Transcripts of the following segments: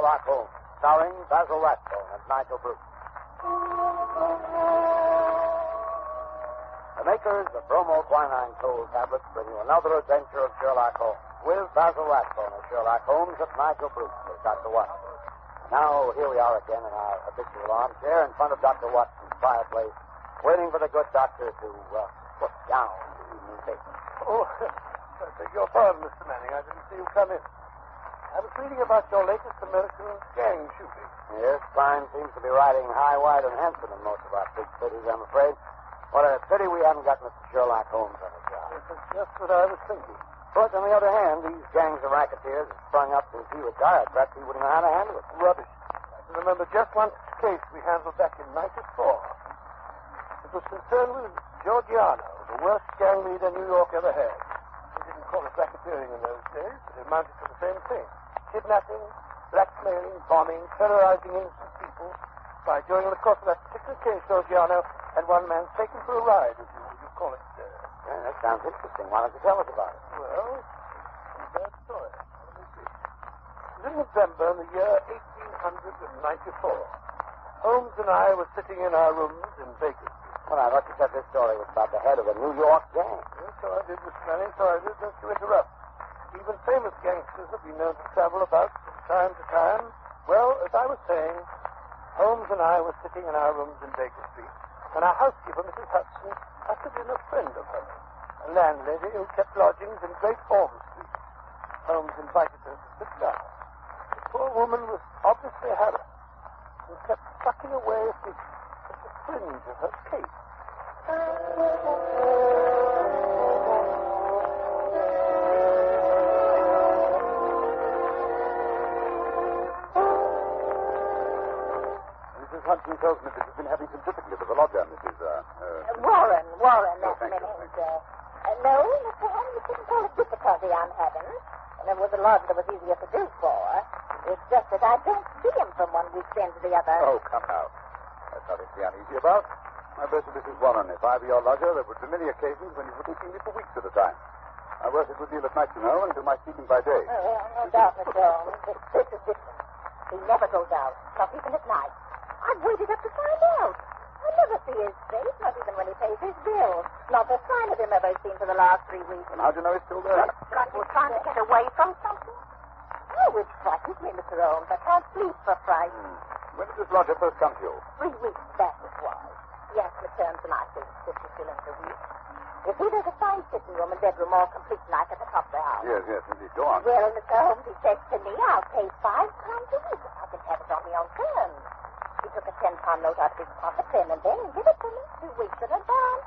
Sherlock Holmes, starring Basil Rathbone and Nigel Bruce. The makers of bromoquinine cold tablets bring you another adventure of Sherlock Holmes, with Basil Rathbone as Sherlock Holmes and Nigel Bruce as Dr. Watson. Now, here we are again in our habitual armchair in front of Dr. Watson's fireplace, waiting for the good doctor to put down the evening paper. Oh, I beg your pardon, Mr. Manning. I didn't see you come in. I was reading about your latest American gang shooting. Yes, crime seems to be riding high, wide, and handsome in most of our big cities, I'm afraid. What a pity we haven't got Mr. Sherlock Holmes on the job. This is just what I was thinking. But on the other hand, these gangs of racketeers have sprung up since he retired. Perhaps he wouldn't know how to handle it. Rubbish. I can remember just one case we handled back in '94. It was concerned with Giorgiano, the worst gang leader New York ever had. They didn't call it racketeering in those days, but it amounted to the same thing. Kidnapping, blackmailing, bombing, terrorizing innocent people. By during the course of that particular case, Giorgiano had one man taken for a ride, as you call it. Yeah, that sounds interesting. Why don't you tell us about it? Well, it's a bad story. Let me see. It was in November in the year 1894. Holmes and I were sitting in our rooms in Baker Street. Well, I thought you said this story was about the head of a New York gang. Yes, so I did, Mr. Manning, so I did. Just to interrupt. Even famous gangsters have been known to travel about from time to time. Well, as I was saying, Holmes and I were sitting in our rooms in Baker Street, and our housekeeper, Mrs. Hudson, ushered in a friend of hers, a landlady who kept lodgings in Great Orm Street. Holmes invited her to sit down. The poor woman was obviously harassed and kept sucking away at the fringe of her cape. Mrs. Hudson tells me that you've been having some difficulty with the lodger, Mrs. Warren, that's thank you, Minnings. No, Mr. Henry, you couldn't call it difficulty I'm having. And there was a lodger that was easier to do for. It's just that I don't see him from one weekend to the other. Oh, come now. That's nothing to be uneasy about. My best to Mrs. Warren, if I were your lodger, there would be many occasions when you wouldn't see me for weeks at a time. I work a good deal at night, you know, and do my sleeping by day. No doubt, Mr. Holmes. This is different. He never goes out, not even at night. I've waited up to find out. I never see his face, not even when he pays his bills. Not a sign of him ever seen for the last 3 weeks. And how do you know he's still there? Like he's trying to get away from something? Oh, it frightens me, Mr. Holmes. I can't sleep for fright. When did this lodger first come to you? 3 weeks back it was. He asked me to return tonight for 50 shillings a week. You see, there's a fine sitting room and bedroom all complete tonight at the top of the house. Yes, indeed. Go on. Well, Mr. Holmes, he says to me, I'll pay £5 a week if I can have it on my own terms. He took a £10 note out of his pocket then and then and gave it to me 2 weeks in advance.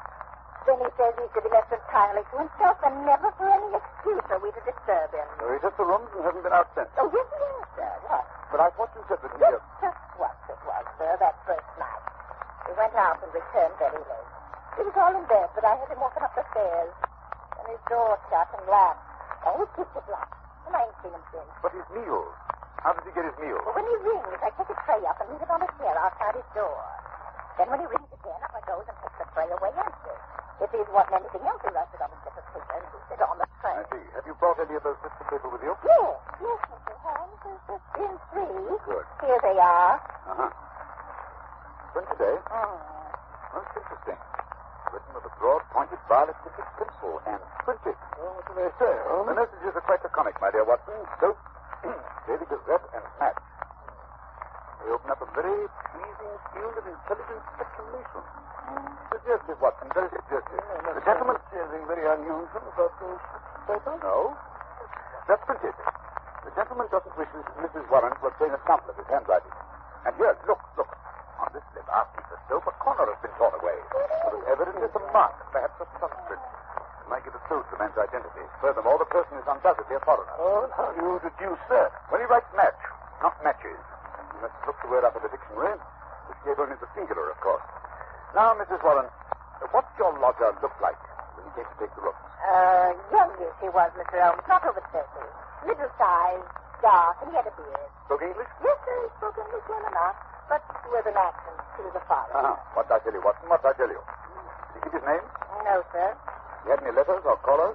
Then he says he's to be left entirely to himself and never for any excuse are we to disturb him. So he took the rooms and hasn't been out since. Oh, yes, sir. What? But I thought you said that he... Just what it was, sir, that first night. He went out and returned very late. He was all in bed, but I heard him walking up the stairs. And his door shut and latched. Oh, he keeps it locked. And I ain't seen him since. But his meals. How does he get his meals? Well, when he rings, I take a tray up and leave it on a chair outside his door. Then when he rings again, up I goes and takes the tray away empty. If he's wanting anything else, he writes it on a slip of paper and leaves it on the tray. I see. Have you brought any of those slips of paper with you? Yes, Mr. Holmes. In 3. Good. Here they are. Uh-huh. When today? Most interesting. Written with a broad, pointed, violet tipped pencil and printed. Well, what do they say, Holmes? The messages are quite laconic, my dear Watson. Soap, Daily Gazette, and match. They open up a very pleasing field of intelligent speculation. Suggestive, Watson, very suggestive. The gentleman... Anything very unusual about those papers? No. That's printed. The gentleman doesn't wish Mrs. Warren to obtain a sample of his handwriting. And here, look. On this slip, after the soap, a corner has been torn away. There is evidently some mark, perhaps a thumbprint. It might give a clue to the man's identity. Furthermore, the person is undoubtedly a foreigner. Oh, and how do you deduce that? When he writes match, not matches. You must look the word up in the dictionary, which gave only the singular, of course. Now, Mrs. Warren, what did your lodger look like when he came to take the rooms? Youngish he was, Mr. Holmes, not over 30. Middle-sized, dark, and he had a beard. Spoke English? Yes, sir, he spoke English well enough, but with an accent. He was a foreigner. Uh-huh. What did I tell you, Watson? What did I tell you? Did he give his name? No, sir. He had any letters or callers?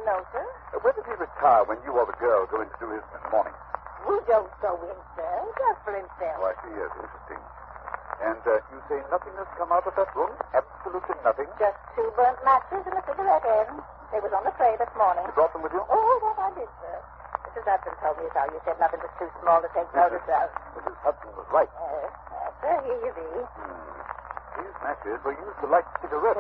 No, sir. Where did he retire when you or the girl go in to do his in the morning? We don't go in, sir. Just for himself. Oh, I see, yes. Interesting. And you say nothing has come out of that room? Absolutely nothing? Just 2 burnt matches and a cigarette end. They was on the tray this morning. You brought them with you? Oh, that I did, sir. Mrs. Hudson told me how you said nothing was too small to take notice of. Mrs. Hudson was right. Yes, sir, here you be. These matches were used to light cigarettes.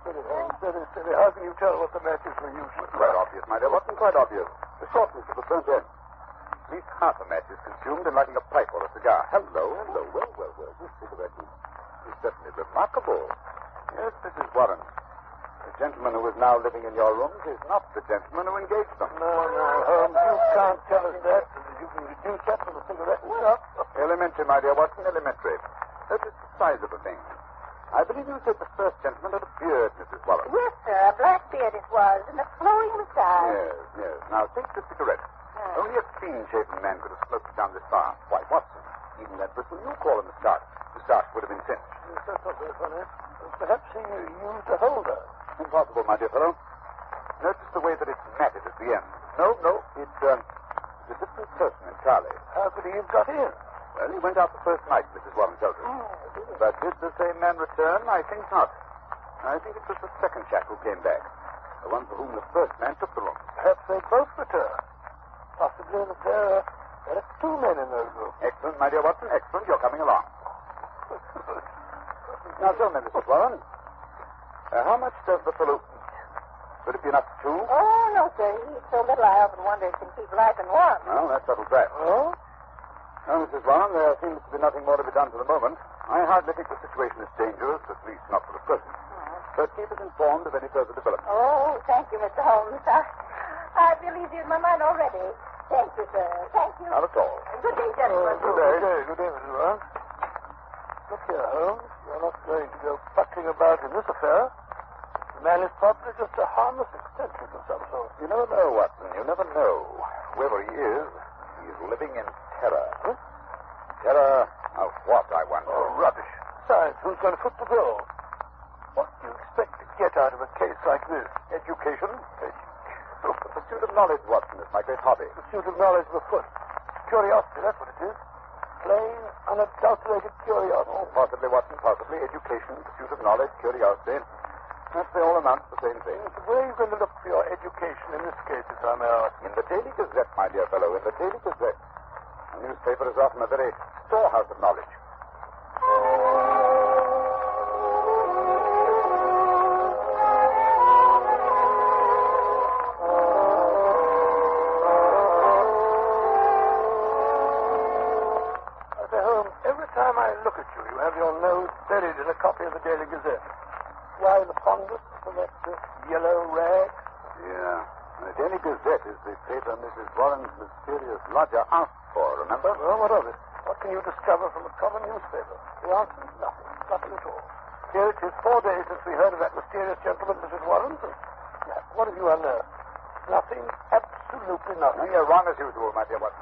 Steady. How can you tell what the matches were used for? Quite obvious, my dear. Wasn't quite obvious. The shortness of the burnt end. At least half a match is consumed in lighting a pipe or a cigar. Hello. Well. This cigarette is certainly remarkable. Yes, Mrs. Warren. The gentleman who is now living in your rooms is not the gentleman who engaged them. No, Holmes. You can't tell us that. You can deduce that from the cigarette itself. Elementary, my dear Watson, elementary. Notice the size of the thing. I believe you said the first gentleman had a beard, Mrs. Warren. Yes, sir. A black beard it was, and a flowing moustache. Yes. Now, take the cigarette. Only a clean-shaven man could have smoked it down this far. Why, Watson, even that bristle you call a moustache would have been singed. That's not very funny. Perhaps he used a holder. Impossible, my dear fellow. Notice the way that it's matted at the end. No, it's a different person entirely. How could he have got in? Well, he went out the first night, Mrs. Warren tells us. But did the same man return? I think not. I think it was the second chap who came back. The one for whom the first man took the room. Perhaps they both returned. Possibly that there are 2 men in those rooms. Excellent, my dear Watson, excellent. You're coming along. Now, tell me, Mrs. Warren, how much does the fellow eat? Would it be enough for 2? Oh, no, sir. He eats so little I often wonder if he can keep life in one. Well, that settles that. Oh? Well, Mrs. Warren, there seems to be nothing more to be done for the moment. I hardly think the situation is dangerous, at least not for the present. But keep us informed of any further developments. Oh, thank you, Mr. Holmes. I feel easier in my mind already. Thank you, sir. Thank you. Not at all. Good day, gentlemen. Good day, Mrs. Warren. Look here, Holmes. You're not going to go fucking about in this affair. The man is probably just a harmless eccentric of some sort. You never know, Watson. You never know. Whoever he is, he's living in terror. Huh? Terror of what, I wonder? Oh, rubbish. Besides, who's going to foot the bill? What do you expect to get out of a case like this? Education? Look, the pursuit of knowledge, Watson, is my great hobby. Pursuit of knowledge of the foot. Curiosity, that's what it is. Plain, unadulterated curiosity. Oh, possibly, Watson, possibly. Education, pursuit of knowledge, curiosity. Perhaps they all amount to the same thing. Where are you going to look for your education in this case, if I may ask? In the Daily Gazette, my dear fellow, in the Daily Gazette. A newspaper is often a very storehouse of knowledge. Every time I look at you, you have your nose buried in a copy of the Daily Gazette. Why the fondness for that yellow rag? Yeah. The Daily Gazette is the paper Mrs. Warren's mysterious lodger asked for, remember? Well, what of it? What can you discover from a common newspaper? The answer is nothing. Nothing at all. Here it is 4 days since we heard of that mysterious gentleman, Mrs. Warren. What have you unearthed? Nothing. Absolutely nothing. No, you're wrong as usual, my dear Watson.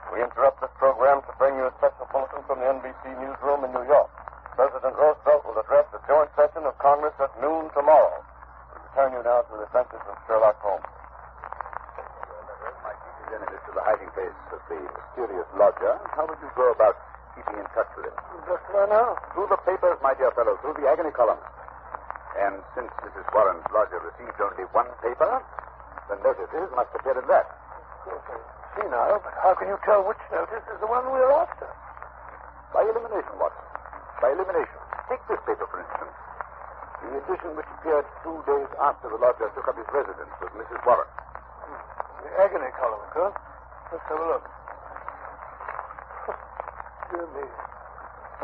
We interrupt this program to bring you a special bulletin from the NBC newsroom in New York. President Roosevelt will address the joint session of Congress at noon tomorrow. We return you now to the adventures of Sherlock Holmes. My keeping enemies to the hiding place of the mysterious lodger. How would you go about keeping in touch with him? Just where now? Through the papers, my dear fellow, through the agony columns. And since Mrs. Warren's lodger received only one paper, the notices must appear in that. Okay. See now, but how can you tell which notice is the one we're after? By elimination, Watson. By elimination. Take this paper, for instance. The edition which appeared 2 days after the lodger took up his residence with Mrs. Warren. The agony column, huh? Let's have a look. Dear me.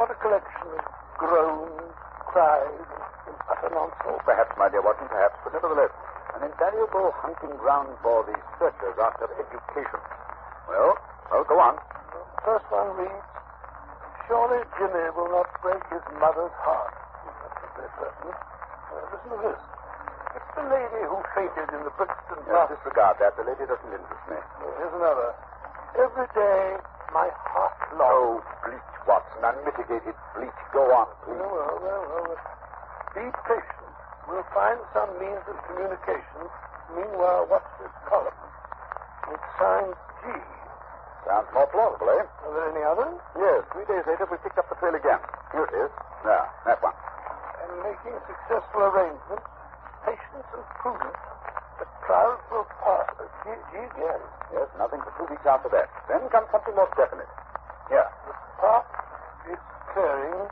What a collection of groans, cries, and utter nonsense. Oh, perhaps, my dear Watson, perhaps, but nevertheless, an invaluable hunting ground for the searchers after education. Well, go on. The first one reads, surely Jimmy will not break his mother's heart. That's very certain. Listen to this. It's the lady who fainted in the Brixton Yes, disregard that. The lady doesn't interest me. Here's another. Every day, my heart longs. Oh, bleach, Watson. Unmitigated bleach. Go on, please. Well. Be patient. We'll find some means of communication. Meanwhile, watch this column. It's signed G. Sounds more plausible, eh? Are there any others? Yes, 3 days later we picked up the trail again. Here it is. There, that one. And making successful arrangements, patience and prudence, the clouds will pass. G again. Yes, nothing for 2 weeks after that. Then comes something more definite. Here. The park is clearing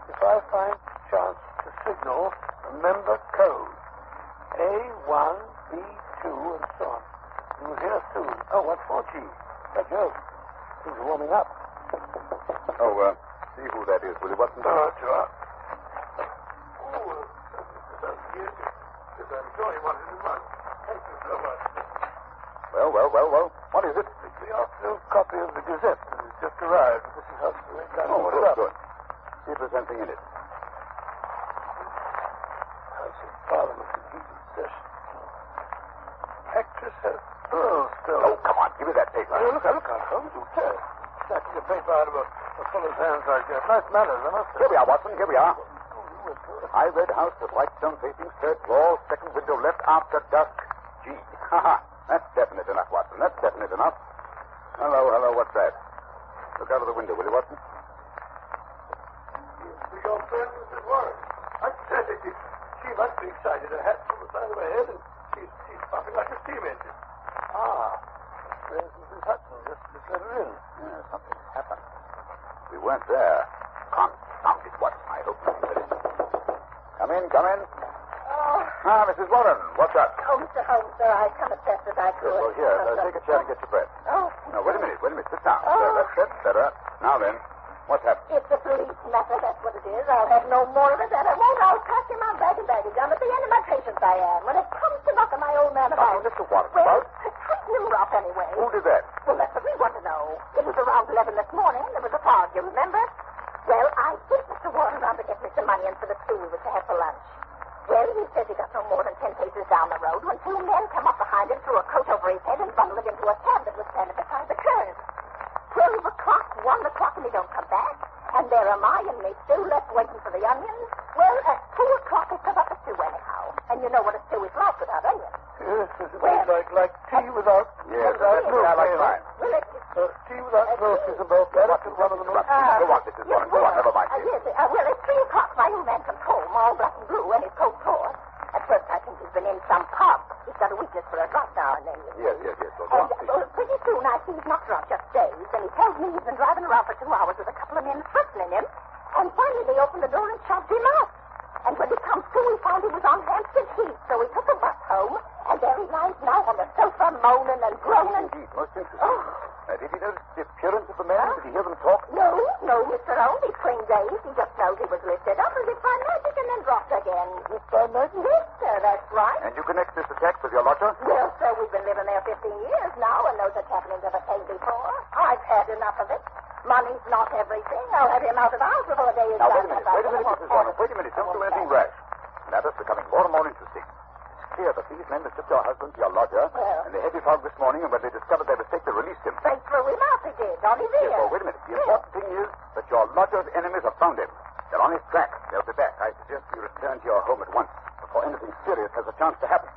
if I find chance to signal a member code. A1, B2, and so on. You will hear soon. Oh, what's more, G? By Jove. Things are warming up. Oh, see who that is, will you, Watson? Oh, sure. Yes, I'm sure he wanted to run. Thank you so much. Well. What is it? The afternoon copy of the Gazette that has just arrived. This is how it's done. Oh, good. See if there's anything in it. House of Parliament in heated session. Actress has pearls still. Oh, come on, give me that paper. Oh, look out, Holmes. You tell. Snatching a paper out of a fellow's hands like that. Nice manners, I must say. Here we are, Watson, here we are. I read house with white stone facing, third floor, second window left, after dusk, G. Ha. That's definite enough, Watson. That's definite enough. Hello, what's that? Look out of the window, will you, Watson? It's your friend, Mrs. Warren. I said it. She must be excited. Her hat's on the side of her head, and she's puffing like a steam engine. Ah, there's Mrs. Hudson. Just let her in. Yeah, something's happened. We weren't there. Confound it, Watson. I hope you can in. Come in. Oh. Mrs. Warren, what's up? Oh, Mr. Holmes, sir, I come as best as I could. Well, here, take a chair and get your breath. Oh. No, wait a minute. Sit down. Oh. That's better. Now then, what's happened? It's a police matter, that's what it is. I'll have no more of it, and I won't. I'll pass him on bag and baggage. I'm at the end of my patience, I am. When it comes to knocking my old man about... Mr. Warren, well, about? treat him rough, anyway. Who did that? Well, that's what we want to know. It was around 11 this morning. There was a fog, you remember? Well, I sent Mr. Warren around to get me some money and for the stew we were to have for lunch. Well, he says he got no more than 10 paces down the road when 2 men come up behind him, threw a coat over his head, and bundled him into a cab that was standing beside the curb. 12 o'clock, 1 o'clock, and he don't come back. And there am I and me stew left waiting for the onions. Well, at 2 o'clock, they come up a stew anyhow. And you know what a stew is like without onions. Yes, like tea without... Yes, milk. I like mine. Well, tea without milk is about that. It's one of the most... Go on, Mrs. Warren. Go on, never mind. Yes, well, at 3 o'clock, my old man comes home, all black and blue, and his coat tore. At first, I think he's been in some pub. He's got a weakness for a drop now and then. Yes. Well, go on, please. Pretty soon, I see he's knocked around just dazed, and he tells me he's been driving around for 2 hours with a couple of men threatening him. And finally, they opened the door and shoved him out. And when he comes to, he found he was on Hampstead Heath, so he took a bus home, and there he lies now on the sofa, moaning and groaning. Indeed, most interesting. Oh. Did he notice the appearance of the man? Did he hear them talk? No, Mr. Holmes. He's clean dazed. He just knows he was lifted up as if by magic and then dropped again. If by magic? Yes, sir, that's right. And you connect this attack with your lodger? Well, sir, we've been living there 15 years now, and those happenings never came before. I've had enough of it. Money's not everything. I'll have him out of the house before the day is Now, done. wait a minute, Mrs. Warren. Wait a minute. Don't do anything rash. The matter's becoming more and more interesting. It's clear that these men mistook your husband for your lodger, and the heavy fog this morning, and when they discovered their mistake, they released him. They threw him out, they did, on his ear. Yes, well, wait a minute. The important thing is that your lodger's enemies have found him. They're on his track. They'll be back. I suggest you return to your home at once before anything serious has a chance to happen.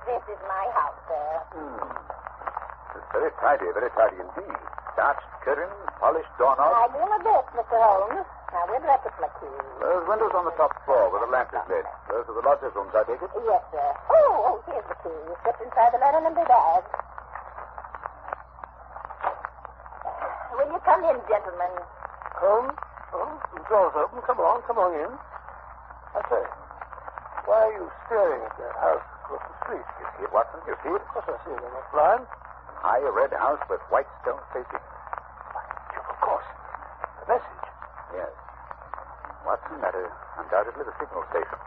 This is my house, sir. It's very tidy indeed. Starched curtains, polished doorknobs. I do my best, Mr. Holmes. Now, where'd I put my key? Those windows on the top floor where the lamp is lit. Those are the lodger's rooms, I take it? Yes, sir. Oh, here's the key. It's just inside the linen and the bag. Will you come in, gentlemen? Holmes? The door's open. Come on in. I say, why are you staring at that house across the street? You see it, Watson? You see it? Of course I see it. I'm not blind. High red house with white stone facing. Of course. The message. Yes. Watson, that is undoubtedly the signal station.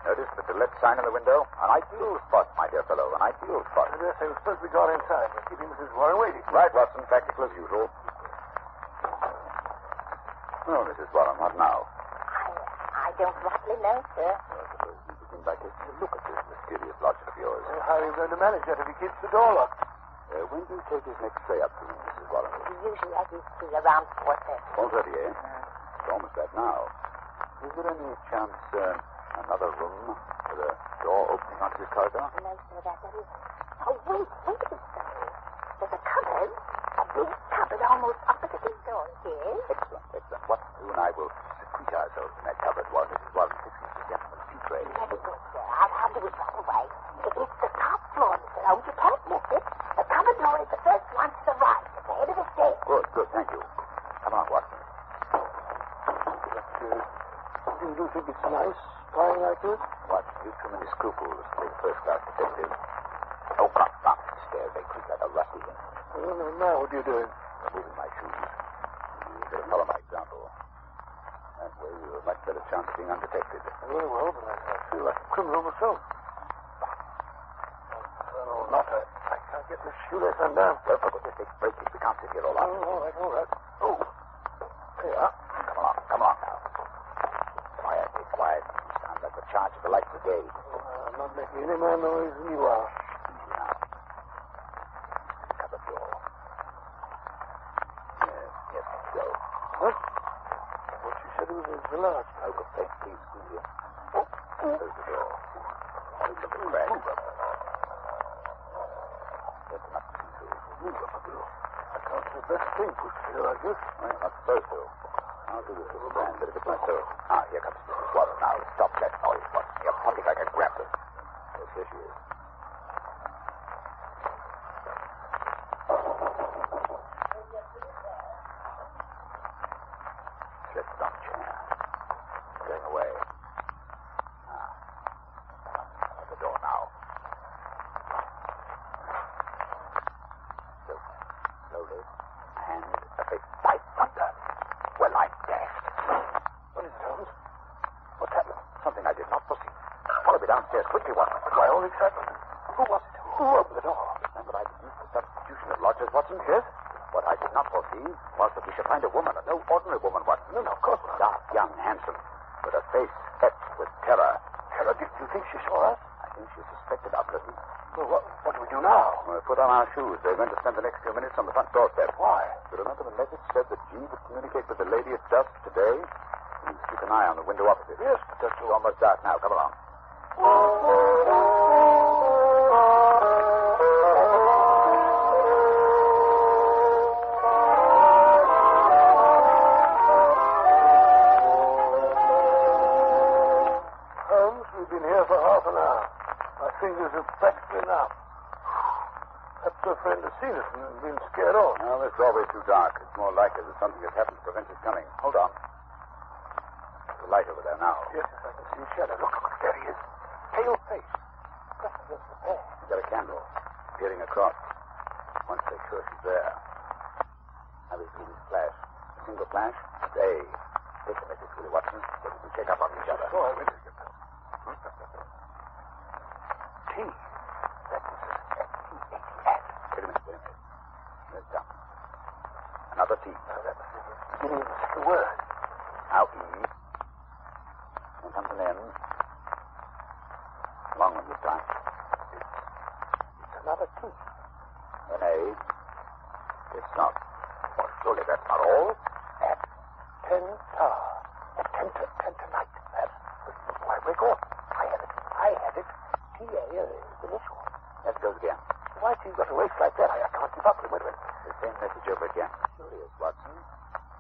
Notice the to let sign in the window? An ideal spot, my dear fellow. An ideal spot. I dare say we're supposed to be gone inside. We're keeping Mrs. Warren waiting. Right, Watson. Practical as usual. Oh, Mrs. Warren, what now? I don't rightly know, sir. I suppose we begin by taking a look at this mysterious lodger of yours. How are you going to manage that if he keeps the door locked? When do you take his next tray up to me, Mrs. Warren? He usually has his tea around 4:30. 4:30, eh? It's almost that now. Is there any chance, another room with a door opening onto the corridor? No, sir, that is. Oh, wait a second. There's a cupboard. A big cupboard almost opposite his door. Yes? Excellent, excellent. What you and I will secrete ourselves in that cupboard while Mrs. Warren fixes the gentleman's tea tray. Very good, sir. I'll do it right away. It's the top floor, Mr. Holmes. You can't miss it. The cupboard door is the first one to the right, at the head of the stairs. Good, good, thank you. Come on, Watson. You think it's nice, lying like this? Watson, you've too many scruples to be a first-class detective. Oh, come up the stairs. They creak like a rusty. Now what are you doing? Removing my shoes. You better follow my example. That way you have a much better chance of being undetected. Very well, but I feel like a criminal myself. Oh, not I can't get this shoelace undone. Well, for goodness sake, break it. We can't sit here all night. All right, all right. Oh, there you are. Come on now. Quiet, be quiet. You sound like the charge of the light brigade. I'm not making any more noise than you are. Easy now. Cupboard door. Yes, go. What? What you said it was a large. Oh, good thing, please, easy. Close the door. Look at the crack. That's not too Move up a little. I can't do the best thing pushed here like this. Well, not supposed to. I'll do this little brand bit of it myself. Ah, here comes Mrs. Warren now. Stop that noise, Watson. You're pumping like a grappler. Yes, here she is. Sit down, chair. Going away. At the door now. Slowly. And a big pipe thunder. Well, I'm dashed. What is it, Holmes? What's happened? Something I did not foresee. Follow me downstairs quickly, Watson. My own excitement. Who was it? Who opened the door? Remember, I deduced the substitution of lodgers, Watson? Yes. What I did not foresee was that we should find a woman, no ordinary woman, Watson. No, of course not. Dark, young, handsome, with a face etched with terror. Terror, do you think she saw us? I think she suspected our presence. Well, what do we do now? We'll put on our shoes. They're going to spend the next few minutes on the front doorstep. Why? You remember the message said that G would communicate with the lady at dusk today? We must keep an eye on the window opposite. Yes, but It's almost dark now. Come along. Holmes, we've been here for half an hour. My fingers have practically numb. Perhaps your friend has seen us and been scared off. Well, it's always too dark. It's more likely that something has happened to prevent his coming. Hold on. There's a light over there now. Yes, I can see a shadow. Look, there he is. Pale face. Perhaps that's the pair. He's got a candle peering across. Once they're sure she's there. Now we see this flash. A single flash. Say, take the message, Willie Watson, so we can check up on each other. Oh, I will. T. That is S-T-A-T-S. Wait a minute. There's down. Another T. That was the beginning of the second word. Now E. Then comes an N. Long one this time. It's another T. An A. It's not. Well, surely that's not all. At Tentar. At Tenternite. That's why break off. I have it. T-A is the initial. Let's go again. Why do you got to waste like that? I can't keep up with it. Wait a minute. The same message over again. Curious, Watson.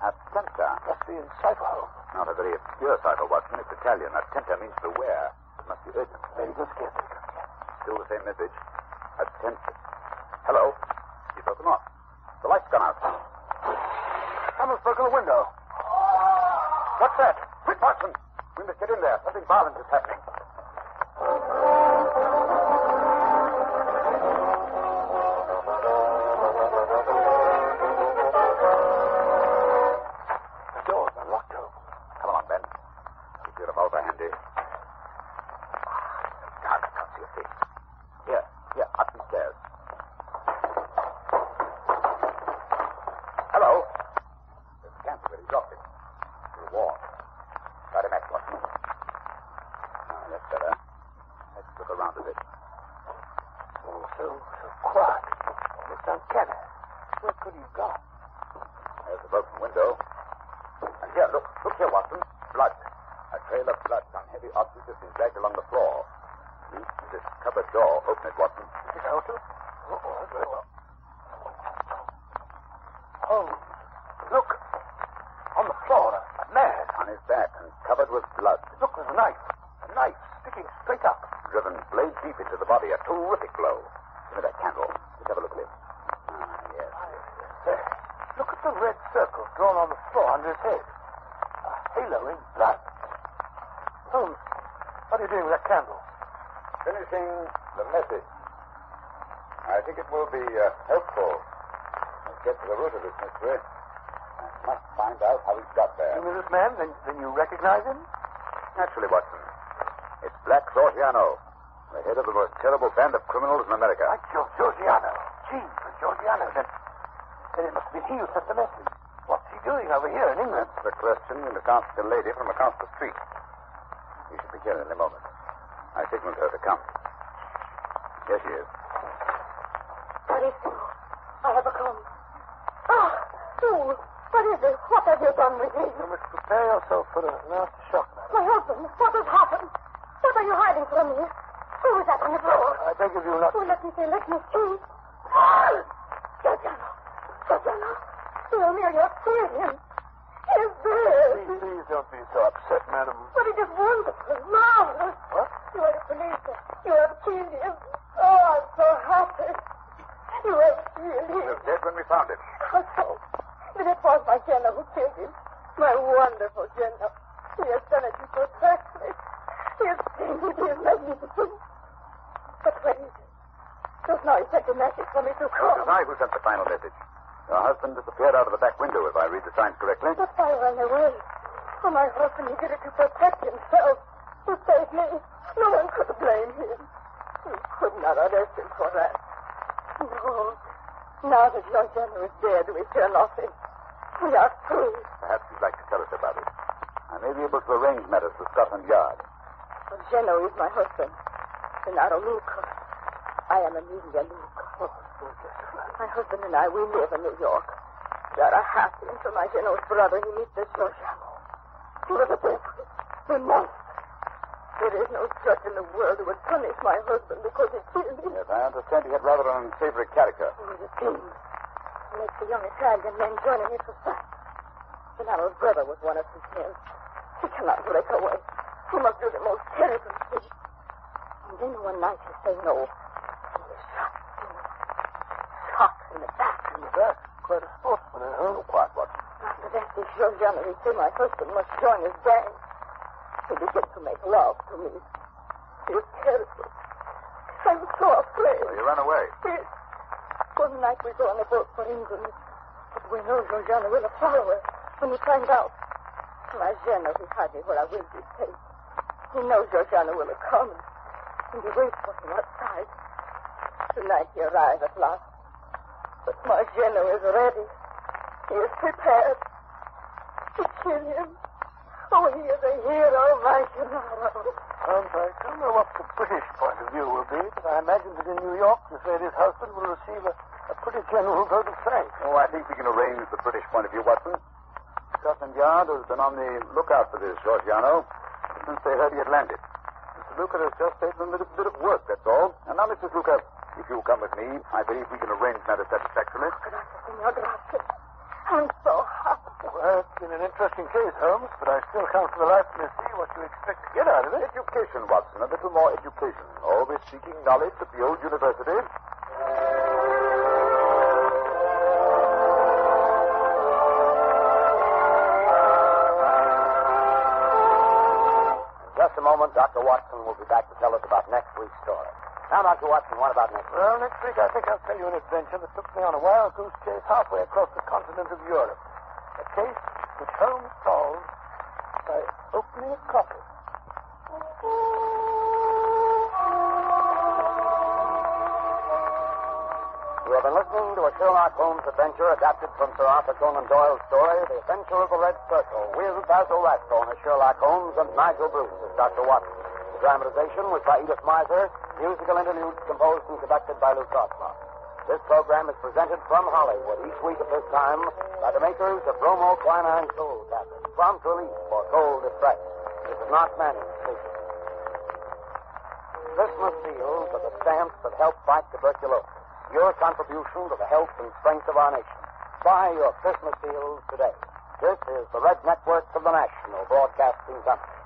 Attenta. Must be in cipher home. Not a very obscure cipher, Watson. It's Italian. Attenta means beware. It must be urgent. Maybe this can't be. Still the same message. Attenta. Hello. You've broken off. The light's gone out. Someone's broken the window. What's that? Quick, Watson. We must get in there. Something violent is happening. The door's unlocked, Holmes. Come along, Ben. Keep your revolver handy. Dark, I can't see a face. Here, up these stairs. Hello. There's a camp where he dropped it. It's warm. Light a match, Watson. That's better. Let's look around a bit. Oh, so quiet. It's uncanny. Where could he have gone? There's the broken window. And here, look here, Watson. Blood. A trail of blood on heavy objects has been dragged along the floor. Use this cupboard door. Open it, Watson. Is it out? Oh, very well. Oh, look. On the floor, a man. On his back and covered with blood. Look, there's a knife. A knife sticking straight up. Driven blade deep into the body. A terrific blow. Give me that candle. Let's have a look at it. Yes. There. Look at the red circle drawn on the floor under his head. A halo in blood. Holmes, what are you doing with that candle? Finishing the message. I think it will be helpful. Let's get to the root of this mystery. I must find out how he got there. You mean this man? Then you recognize him? Naturally, Watson. It's Black Georgiano, the head of the most terrible band of criminals in America. Like Georgiano. Gee, Georgiano. Then it must be he who sent the message. What's he doing over here in England? That's the question you must ask a lady from across the street. She should be here in a moment. I signaled her to come. Here she is. Marito, I have a come. Ah, you. What is it? What have you done with him? You must prepare yourself for a nasty shock, madam. My husband, what has happened? What are you hiding from me? Who is that on the floor? I beg of you not... Oh, let me see. Georgiano. You have killed him. He's dead. Please don't be so upset, madam. But it is wonderful, marvelous. What? You are the police. You have killed him. Oh, I'm so happy. You have killed him. He was dead when we found him. How so? Then it was my Jenna who killed him. My wonderful Jenna. He has done it before perfectly. He has painted. He is magnificent. But where is he? Just now he sent a message for me to It come. was I who sent the final message. Your husband disappeared out of the back window, if I read the signs correctly. But I ran away. For my husband, he did it to protect himself. To save me. No one could blame him. You could not arrest him for that. No. Now that your Jenna is dead, we fear nothing. We are free. Perhaps you'd like to tell us about it. I may be able to arrange matters with Scotland Yard. Well, Jenna is my husband. Gennaro Luca. I am Amelia Luca. My husband and I, we live in New York. We are happy until my Geno's brother, he meets this Georgiano. He was a devil. A monster. There is no judge in the world who would punish my husband because he killed him. Yes, I understand he had rather an unsavory character. He was a king. He makes the young Italian men join in his society. Gennaro's brother was one of his men. He cannot break away. He must do the most terrible thing. And then one night he say no. He was shot. Shot in the back. In the back? Quite a sportsman, huh? Quiet, Watson. After that, this Georgiano, he say my husband must join his gang. He began to make love to me. He was terrible. I was so afraid. So you ran away? Yes. One night we go on a boat for England. But we know Georgiano will follow us when he finds out. My Jenna, he hide me where I will be safe. He knows Georgiano will come. And he waits for him outside. Tonight he arrives at last. But my Jenna is ready. He is prepared to kill him. Oh, he is a hero, my Gennaro. I don't know what the British point of view will be, but I imagine that in New York, this lady's husband will receive a pretty general vote of thanks. Oh, I think we can arrange the British point of view, Watson. Scotland Yard has been on the lookout for this Georgiano since they heard he had landed. Mr. Luca has just taken a little bit of work, that's all. And now, Mrs. Luca, if you'll come with me, I believe we can arrange matters satisfactorily. Gracias, senor, gracias. I'm so happy. Well, it's been an interesting case, Holmes, but I still can't for the life of me see what you expect to get out of it. Education, Watson, a little more education. Always seeking knowledge at the old university. In just a moment, Dr. Watson will be back to tell us about next week's story. Now, Dr. Watson, what about next week? Well, next week I think I'll tell you an adventure that took me on a wild goose chase halfway across the continent of Europe. A case which Holmes solved by opening a coffin. You have been listening to a Sherlock Holmes adventure adapted from Sir Arthur Conan Doyle's story, The Adventure of the Red Circle, with Basil Rathbone as Sherlock Holmes and Nigel Bruce as Dr. Watson. The dramatization was by Edith Miser, musical interludes composed and conducted by Lou Crossmark. This program is presented from Hollywood each week at this time by the makers of bromoquinine cold tablets. Prompt relief for cold distress. This is not Manning speaking. Christmas seals are the stamps that help fight tuberculosis. Your contribution to the health and strength of our nation. Buy your Christmas seals today. This is the Red Network of the National Broadcasting Company.